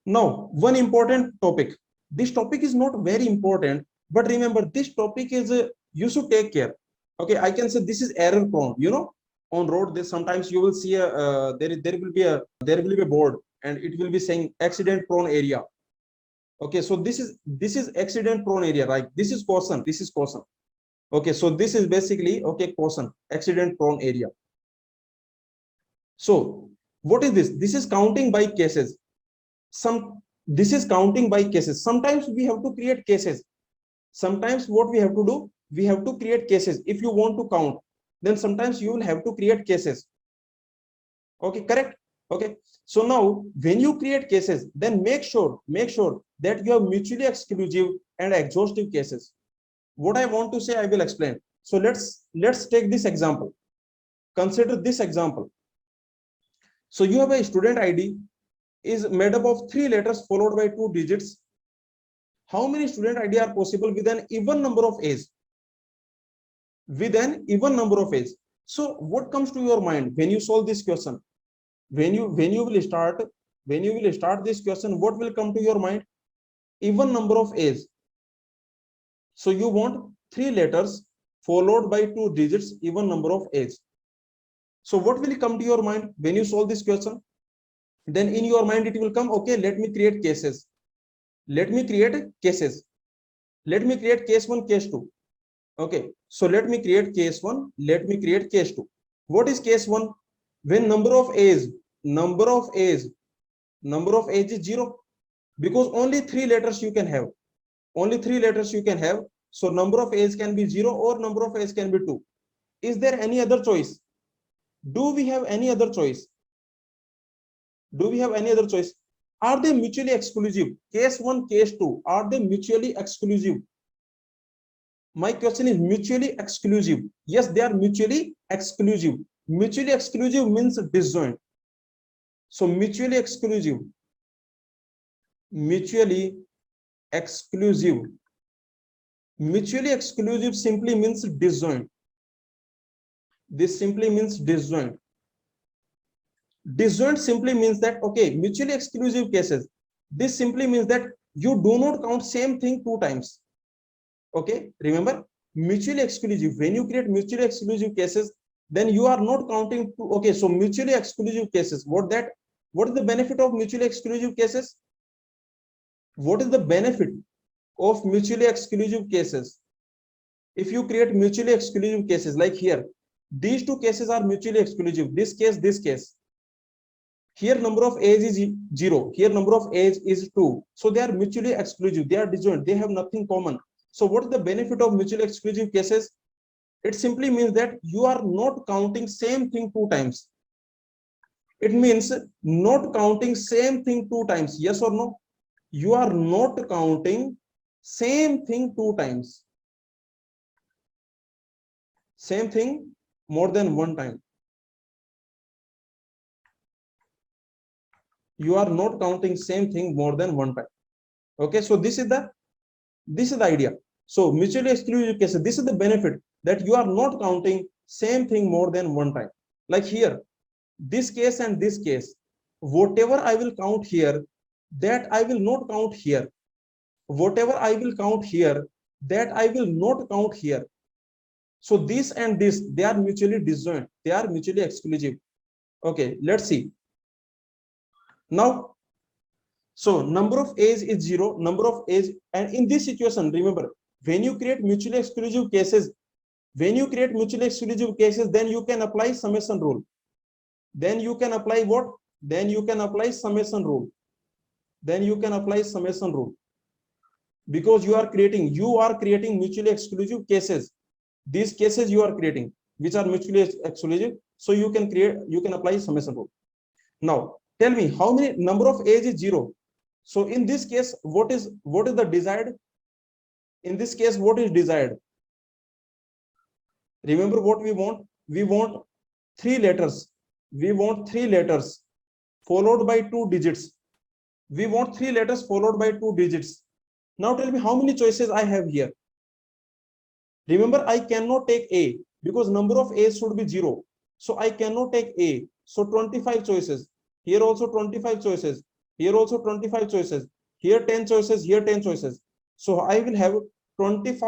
Now, one important topic. This topic is not very important, but remember this topic is you should take care. Okay, I can say this is error prone. You know, on road, there sometimes you will see a there will be a board and it will be saying accident prone area. Okay, so this is accident prone area, right? This is caution. This is caution. Okay, so this is basically okay caution accident prone area. So what is this? This is counting by cases. This is counting by cases. Sometimes we have to create cases. Sometimes what we have to do, we have to create cases. If you want to count, then sometimes you will have to create cases. Okay, correct? Okay, so now when you create cases, then make sure that you have mutually exclusive and exhaustive cases. What I want to say, I will explain. So let's take this example. Consider this example. So you have a student ID is made up of 3 letters followed by 2 digits. How many student ID are possible with an even number of age? With an even number of age. So what comes to your mind when you solve this question? When you will start this question, what will come to your mind? Even number of age. So you want 3 letters followed by 2 digits, even number of age. So what will come to your mind when you solve this question? Then in your mind it will come, okay, let me create cases. Let me create cases. Let me create case 1, case 2. Okay, so let me create case 1, let me create case 2. What is case 1? When number of age is 0, because only 3 letters you can have. Only 3 letters you can have. So number of age can be 0 or number of age can be 2. Is there any other choice? Do we have any other choice? Do we have any other choice? Are they mutually exclusive? Case 1, case 2, are they mutually exclusive? My question is mutually exclusive. Yes, they are mutually exclusive. Mutually exclusive means disjoint. So mutually exclusive. Mutually exclusive. Mutually exclusive simply means disjoint. This simply means disjoint. Disjoint simply means that, okay, mutually exclusive cases. This simply means that you do not count same thing 2 times. Okay, remember, mutually exclusive. When you create mutually exclusive cases, then you are not counting two. Okay, so mutually exclusive cases. What is the benefit of mutually exclusive cases? What is the benefit of mutually exclusive cases? If you create mutually exclusive cases, like here, these 2 cases are mutually exclusive. This case. Here number of age is 0. Here number of age is 2. So they are mutually exclusive. They are disjoint. They have nothing common. So what is the benefit of mutually exclusive cases? It simply means that you are not counting same thing 2 times. It means not counting same thing 2 times. Yes or no? You are not counting same thing 2 times. Same thing more than 1 time. You are not counting same thing more than 1 time. Okay, so this is the idea. So mutually exclusive cases, this is the benefit, that you are not counting same thing more than 1 time. Like here, this case and this case, whatever I will count here, that I will not count here. Whatever I will count here, that I will not count here. So this and this, they are mutually disjoint. They are mutually exclusive. Okay, let's see. Now, so number of age is 0, number of age, and in this situation, remember, when you create mutually exclusive cases, then you can apply summation rule. Then you can apply what? Then you can apply summation rule. Because you are creating mutually exclusive cases. These cases you are creating, which are mutually exclusive. So you can apply summation rule. Now, tell me how many number of age is 0. So in this case, what is the desired? In this case, what is desired? Remember what we want? We want 3 letters. We want 3 letters followed by 2 digits. We want 3 letters followed by 2 digits. Now tell me how many choices I have here. Remember, I cannot take A because number of A's should be 0. So I cannot take A. So 25 choices. Here also 25 choices. here also 25 choices, here 10 choices, here 10 choices. So I will have 25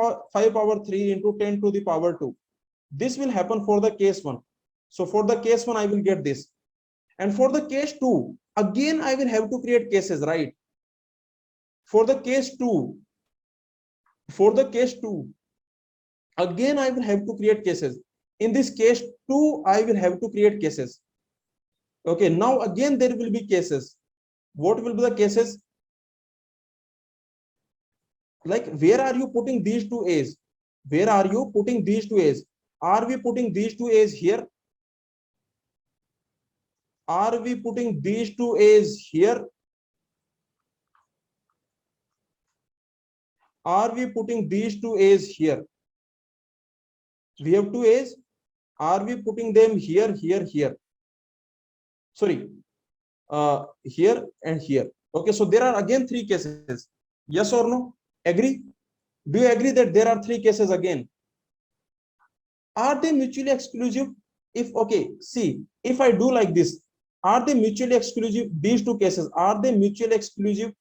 power 3 into 10 to the power 2. This will happen for the case 1. So for the case 1 I will get this, and for the case 2 again I will have to create cases, right? For the case 2, again I will have to create cases. In this case 2 I will have to create cases. Okay, now again there will be cases. What will be the cases? Like, where are you putting these two A's? Where are you putting these two A's? Are we putting these two A's here? Are we putting these two A's here? Are we putting these two A's here? We have two A's. Are we putting them here, here, here? Sorry, here and here. Okay, so there are again three cases. Yes or no? Agree? Do you agree that there are three cases again? Are they mutually exclusive? If, okay, see, if I do like this, are they mutually exclusive? These two cases, are they mutually exclusive?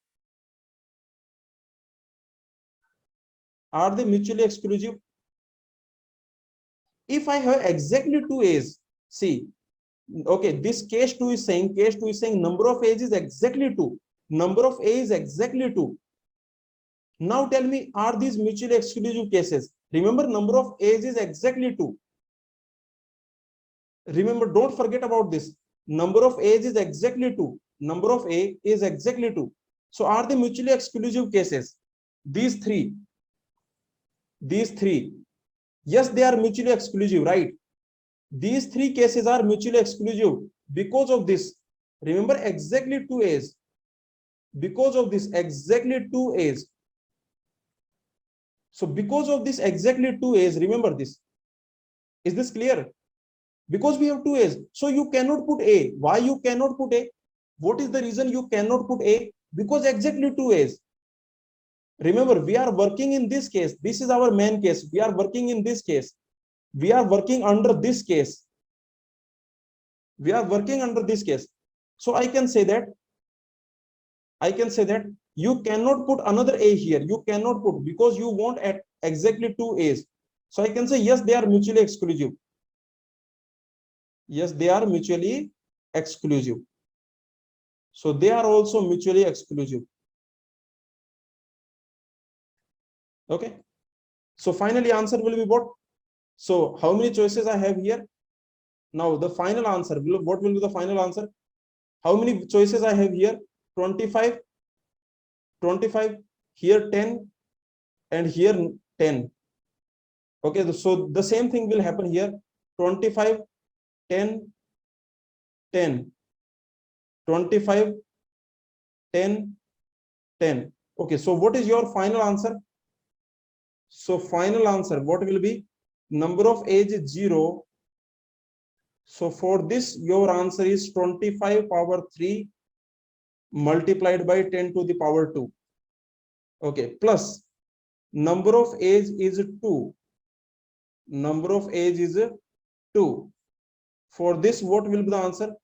Are they mutually exclusive? If I have exactly two A's, see, okay, this case 2 is saying, number of A's is exactly 2. Number of A is exactly 2. Now tell me, are these mutually exclusive cases? Remember, number of A's is exactly 2. Remember, don't forget about this. Number of A's is exactly 2. Number of A is exactly 2. So are they mutually exclusive cases? These three. These three. Yes, they are mutually exclusive, right? These three cases are mutually exclusive because of this. Remember, exactly 2 A's. Because of this, exactly 2 A's. So because of this exactly 2 A's, remember this. Is this clear? Because we have 2 A's. So you cannot put A. Why you cannot put A? What is the reason you cannot put A? Because exactly 2 A's. Remember, we are working in this case. This is our main case. We are working in this case. We are working under this case. We are working under this case. So I can say that you cannot put another A here. You cannot put, because you want at exactly 2 A's. So I can say, yes, they are mutually exclusive. Yes, they are mutually exclusive. So they are also mutually exclusive. Okay. So finally answer will be what? So how many choices I have here? Now the final answer, what will be the final answer? How many choices I have here? 25, 25, here 10, and here 10. Okay, so the same thing will happen here. 25, 10, 10, 25, 10, 10. Okay, so what is your final answer? So final answer, what will be? Number of age is 0. So for this, your answer is 25 power 3 multiplied by 10 to the power 2. Okay, plus number of age is 2. Number of age is 2. For this, what will be the answer?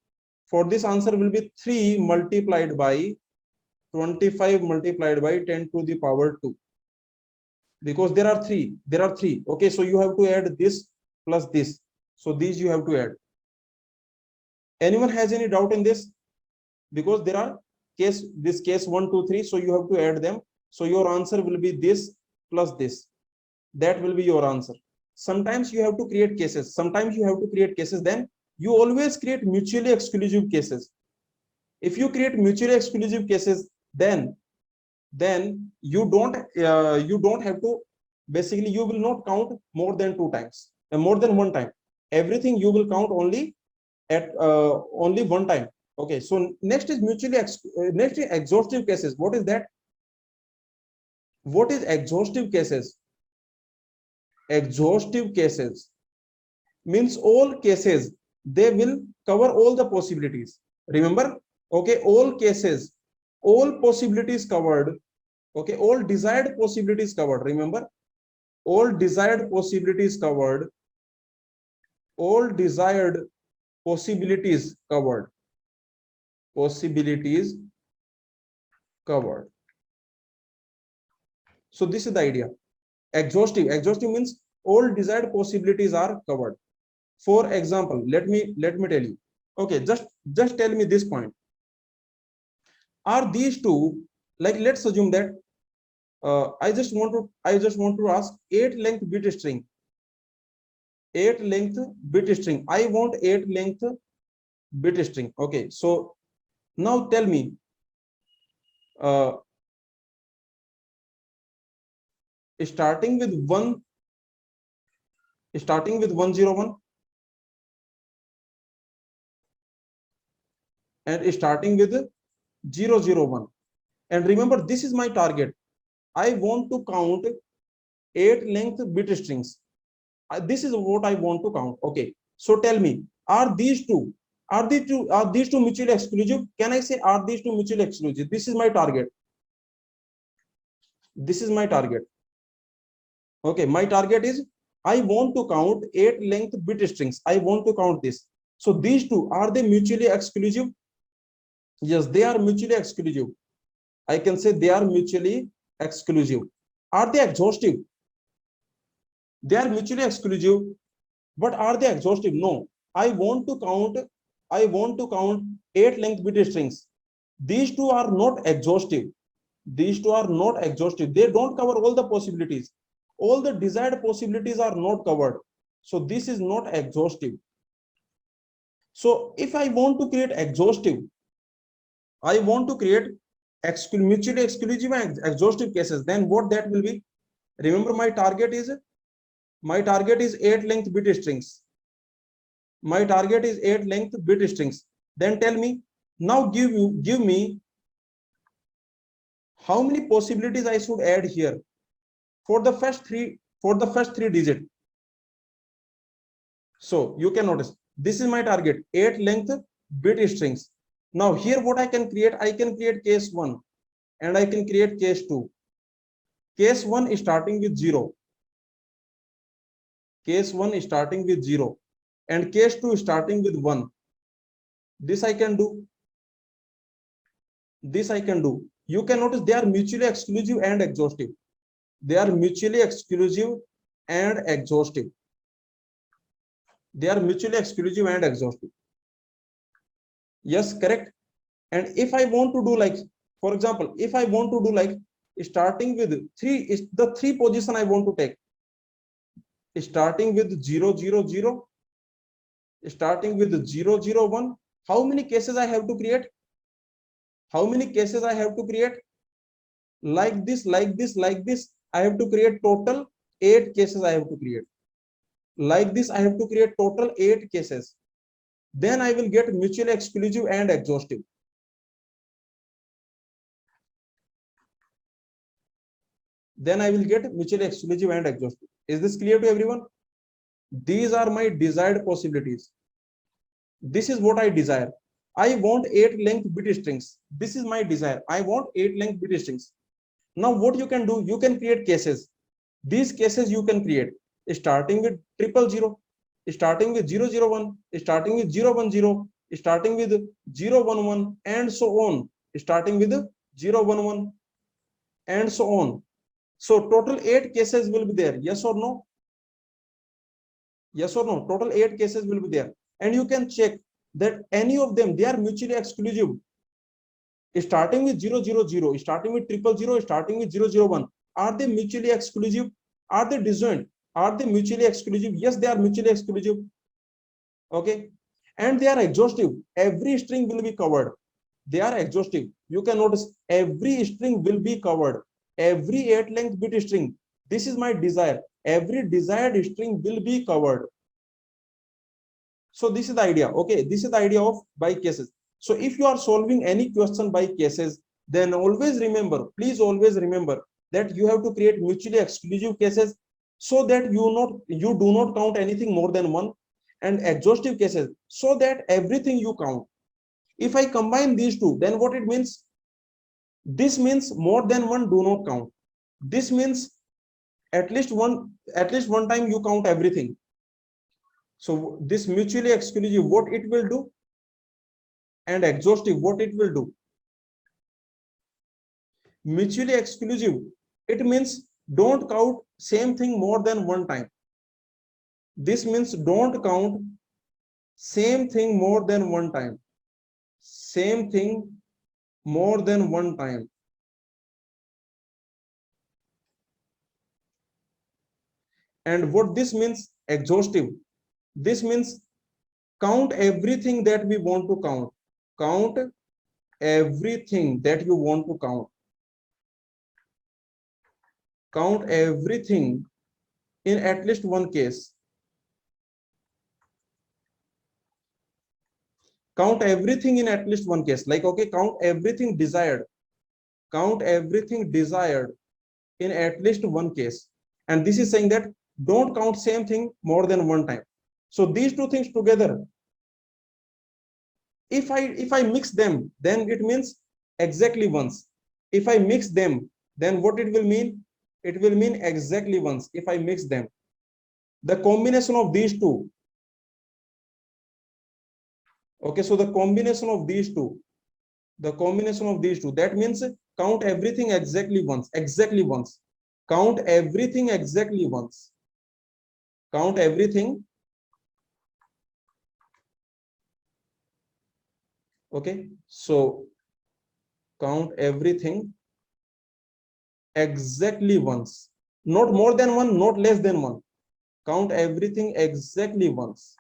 For this answer will be 3 multiplied by 25 multiplied by 10 to the power 2. Because there are three. Okay, so you have to add this plus this. So these you have to add. Anyone has any doubt in this? Because there are case 1, 2, 3. So you have to add them. So your answer will be this plus this. That will be your answer. Sometimes you have to create cases. Then you always create mutually exclusive cases. If you create mutually exclusive cases, then you don't have to, basically you will not count more than 2 times, more than 1 time. Everything you will count only at only 1 time. Okay, so next is next is exhaustive cases. What is that? What is exhaustive cases? Exhaustive cases means all cases, they will cover all the possibilities. Remember, okay, all cases, all possibilities covered. Okay, all desired possibilities covered. Remember, all desired possibilities covered. All desired possibilities covered. Possibilities covered. So this is the idea. Exhaustive means all desired possibilities are covered. For example, let me tell you. Okay, just tell me this point. Are these two, like, let's assume that I just want to ask 8 length bit string. 8 length bit string. I want 8 length bit string. Okay, so now tell me, uh, starting with 101 and starting with 001. And remember, this is my target. I want to count 8 length bit strings. This is what I want to count. Okay, so tell me, are these two mutually exclusive? Can I say, are these two mutually exclusive? This is my target. This is my target. Okay, my target is, I want to count 8 length bit strings. I want to count this. So these two, are they mutually exclusive? Yes, they are mutually exclusive. I can say they are mutually exclusive. Are they exhaustive? They are mutually exclusive, but are they exhaustive? No. I want to count 8 length bit strings. These two are not exhaustive. These two are not exhaustive. They don't cover all the possibilities. All the desired possibilities are not covered. So this is not exhaustive. So if I want to create exhaustive, I want to create mutually exclusive and exhaustive cases, then what that will be? Remember, my target is 8 length bit strings. My target is 8 length bit strings. Then tell me, now give me how many possibilities I should add here for the first three digit. So you can notice, this is my target, 8 length bit strings. Now here what I can create, I can create case 1 and I can create case 2. Case 1 is starting with 0. Case 1 is starting with 0 and case 2 is starting with 1. This I can do. This I can do. You can notice they are mutually exclusive and exhaustive. They are mutually exclusive and exhaustive. They are mutually exclusive and exhaustive. Yes, correct. And if I want to do, like, for example, if I want to do like starting with 3, is the 3 position I want to take. Starting with 0, 0, 0, starting with 0, 0, 1. How many cases I have to create? How many cases I have to create? Like this, like this, like this. I have to create total 8 cases I have to create. Like this, I have to create total 8 cases. Then I will get mutually exclusive and exhaustive. Then I will get mutually exclusive and exhaustive. Is this clear to everyone? These are my desired possibilities. This is what I desire. I want 8 length bit strings. This is my desire. I want 8 length bit strings. Now what you can do, you can create cases. These cases you can create starting with 000, starting with 001, starting with 010, starting with 011, and so on, starting with 011, and so on. So total 8 cases will be there. Yes or no? Yes or no? Total 8 cases will be there. And you can check that any of them, they are mutually exclusive. Starting with 000, starting with 000, starting with 001. Are they mutually exclusive? Are they disjoint? Are they mutually exclusive? Yes, they are mutually exclusive. Okay. And they are exhaustive. Every string will be covered. They are exhaustive. You can notice every string will be covered. Every 8 length bit string. This is my desire. Every desired string will be covered. So this is the idea. Okay. This is the idea of by cases. So if you are solving any question by cases, then always remember, please always remember that you have to create mutually exclusive cases so that you do not count anything more than 1, and exhaustive cases so that everything you count. If I combine these two, then what it means? This means more than 1 do not count. This means at least one time you count everything. So this mutually exclusive, what it will do, and exhaustive, what it will do? Mutually exclusive, it means don't count same thing more than one time. This means don't count same thing more than one time. Same thing more than one time. And what this means? Exhaustive. This means count everything that we want to count. Count everything that you want to count. Count everything in at least one case. Count everything in at least one case. Like, okay, count everything desired. Count everything desired in at least one case. And this is saying that don't count same thing more than one time. So these two things together, if I mix them, then it means exactly once. If I mix them, then what it will mean? It will mean exactly once if I mix them. The combination of these two. Okay, so the combination of these two, that means count everything exactly once. Count everything exactly once. Count everything. Okay, so count everything exactly once, not more than one, not less than one. Count everything exactly once.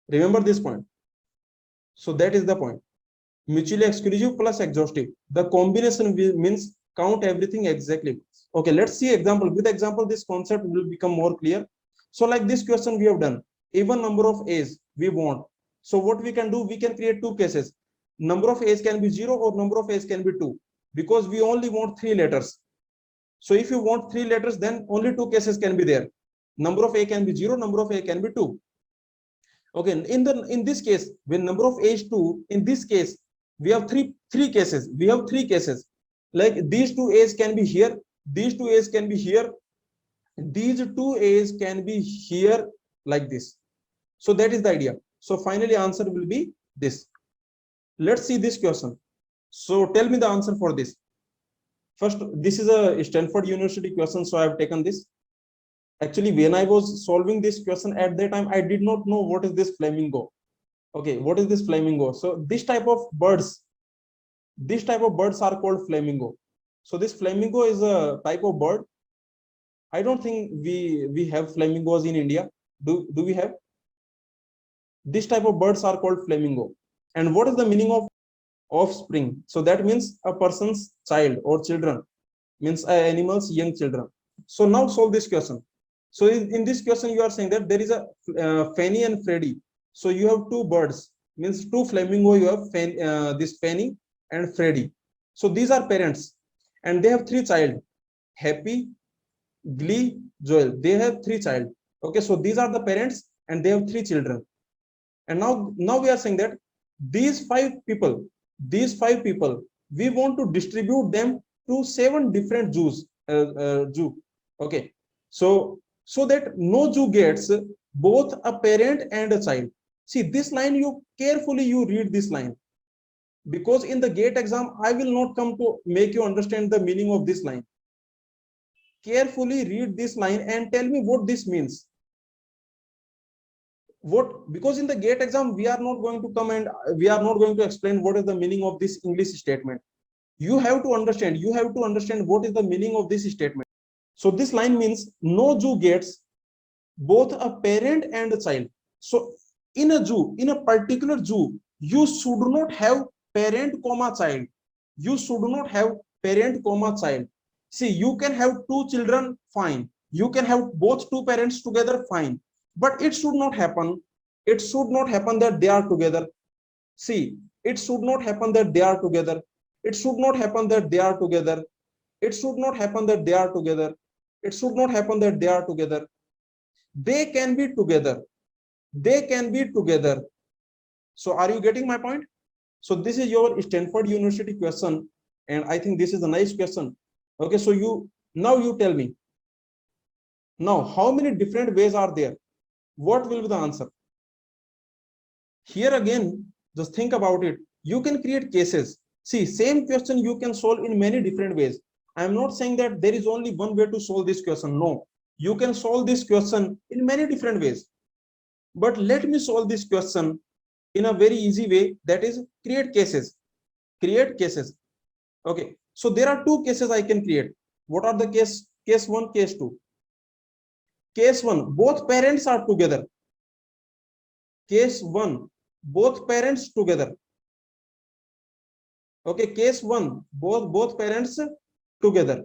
Remember this point. So that is the point. Mutually exclusive plus exhaustive. The combination means count everything exactly once. Okay, let's see example. With example, this concept will become more clear. So like this question we have done, even number of A's we want. So what we can do, we can create two cases. Number of A's can be 0 or number of A's can be 2, because we only want 3 letters. So if you want 3 letters, then only 2 cases can be there. Number of A can be 0, number of A can be 2. Okay, in this case, when number of A is 2, in this case, we have three cases. We have 3 cases. Like these 2 A's can be here, these 2 A's can be here, these 2 A's can be here, like this. So that is the idea. So finally answer will be this. Let's see this question. So tell me the answer for this. First, this is a Stanford University question, so I have taken this. Actually, when I was solving this question at that time, I did not know what is this flamingo. Okay, what is this flamingo? So this type of birds are called flamingo. So this flamingo is a type of bird. I don't think we have flamingos in India. Do we have? This type of birds are called flamingo. And what is the meaning of offspring? So that means a person's child or children, means animals, young children. So now solve this question. So in this question, you are saying that there is a Fanny and Freddy. So you have 2 birds, means 2 flamingo. You have this Fanny and Freddy. So these are parents, and they have 3 child: Happy, Glee, Joel. They have 3 child. Okay, so these are the parents, and they have 3 children. And now we are saying that these 5 people, we want to distribute them to 7 different zoos. Okay, so that no zoo gets both a parent and a child. See this line, you carefully read this line, because in the GATE exam I will not come to make you understand the meaning of this line. Carefully read this line and tell me what this means. Because in the GATE exam we are not going to come and we are not going to explain what is the meaning of this English statement. You have to understand what is the meaning of this statement. So this line means no zoo gets both a parent and a child. So in a zoo, in a particular zoo, you should not have parent comma child. You should not have parent comma child. See, you can have 2 children, fine. You can have both 2 parents together, fine. But it should not happen. It should not happen that they are together. See, it should not happen that they are together. It should not happen that they are together. It should not happen that they are together. It should not happen that they are together. They can be together. They can be together. So are you getting my point? So this is your Stanford University question, and I think this is a nice question. Okay, so now you tell me. Now, how many different ways are there? What will be the answer? Here again, just think about it. You can create cases. See, same question you can solve in many different ways. I am not saying that there is only one way to solve this question. No, you can solve this question in many different ways. But let me solve this question in a very easy way, that is create cases. Create cases. Okay, so there are two cases I can create. What are the case 1, case 2? Case 1, both parents are together. Case 1, both parents together. Okay, case 1, both parents together.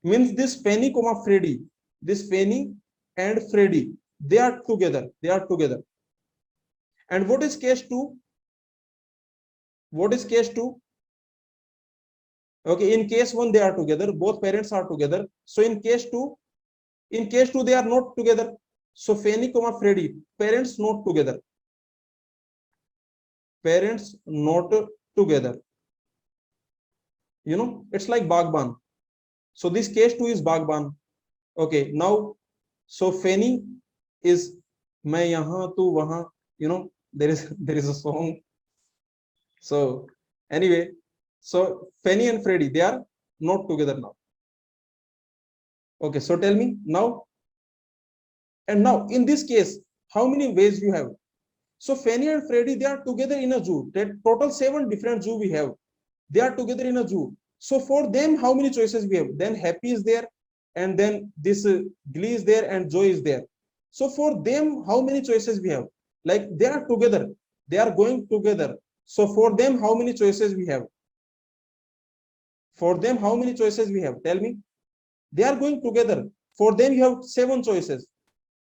Means this Fanny comma Freddy, this Fanny and Freddy, they are together. They are together. And what is case 2? What is case 2? Okay, in case 1 they are together, both parents are together. So in case 2 they are not together. So Fanny comma Freddy, parents not together. Parents not together. You know, it's like Bagban. So this case 2 is Bagban. Okay, now so Fanny is मैं यहाँ तू वहाँ. You know, there is a song. So anyway, so Fanny and Freddy, they are not together now. Okay, so tell me now. And now in this case, how many ways you have? So Fanny and Freddy, they are together in a zoo. That total 7 different zoo we have. They are together in a zoo. So for them, how many choices we have? Then Happy is there, and then this Glee is there, and Joy is there. So for them, how many choices we have? Like they are together. They are going together. So for them, how many choices we have? For them, how many choices we have? Tell me. They are going together. For them, you have 7 choices.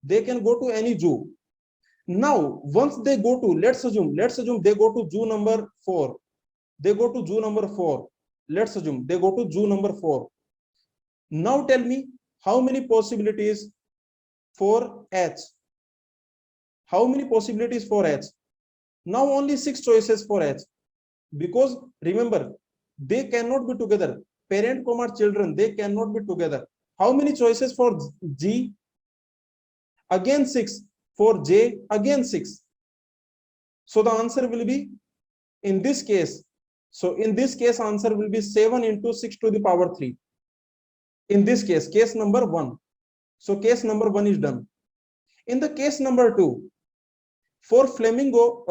They can go to any zoo. Now, once they go to, let's assume they go to zoo number 4. They go to zoo number 4. Let's assume they go to zoo number 4. Now tell me how many possibilities for H? How many possibilities for H? Now only 6 choices for H. Because remember, they cannot be together. Parent comma children, they cannot be together. How many choices for G? Again 6. For J, again 6. So the answer will be, in this case, so in this case, answer will be 7 into 6 to the power 3. In this case number 1. So case number 1 is done. In the case number 2, for Flamingo,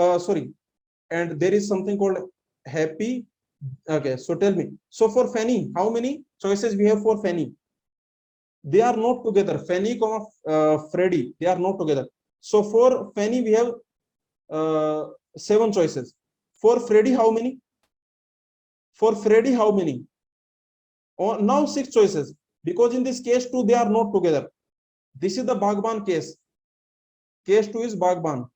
and there is something called Happy. Okay, so tell me. So for Fanny, how many choices we have for Fanny? They are not together. Fanny comma Freddy, they are not together. So for Fanny, we have 7 choices. For Freddy, how many? For Freddy, how many? Oh, now 6 choices. Because in this case 2, they are not together. This is the Bagban case. Case 2 is Bagban.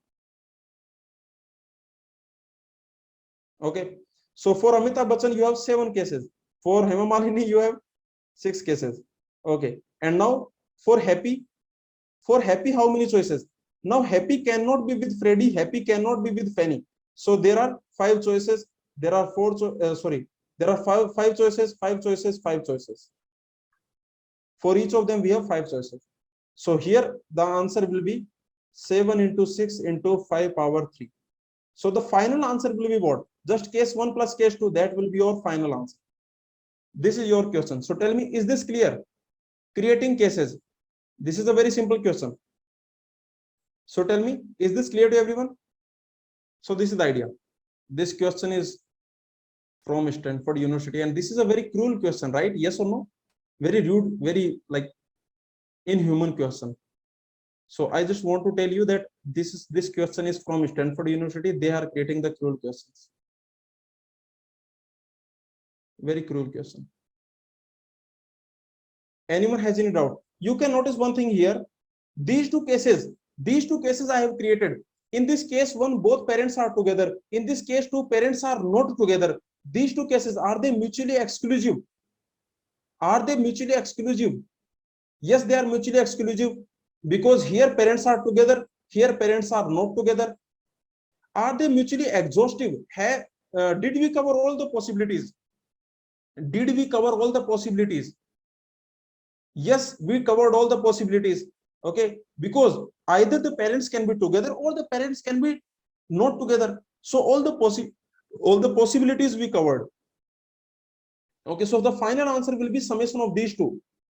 Okay. So for Amitabh Bachchan, you have 7 cases. For Hema Malini, you have 6 cases. Okay. And now for Happy, how many choices? Now Happy cannot be with Freddy. Happy cannot be with Fanny. So there are 5 choices. There are 4. There are 5 choices. 5 choices. 5 choices. For each of them, we have 5 choices. So here the answer will be 7 into 6 into 5 power 3. So the final answer will be what? Just case 1 plus case 2. That will be your final answer. This is your question. So tell me, is this clear? Creating cases. This is a very simple question. So tell me, is this clear to everyone? So this is the idea. This question is from Stanford University, and this is a very cruel question, right? Yes or no? Very rude, very like inhuman question. So I just want to tell you that this question is from Stanford University. They are creating the cruel questions. Very cruel question. Anyone has any doubt? You can notice one thing here. These two cases I have created. In this case 1, both parents are together. In this case 2, parents are not together. These two cases, are they mutually exclusive? Are they mutually exclusive? Yes, they are mutually exclusive, because here parents are together, here parents are not together. Are they mutually exhaustive? Did we cover all the possibilities? Did we cover all the possibilities? Yes, we covered all the possibilities. Okay, because either the parents can be together or the parents can be not together. So all the all the possibilities we covered. Okay, so the final answer will be summation of these two.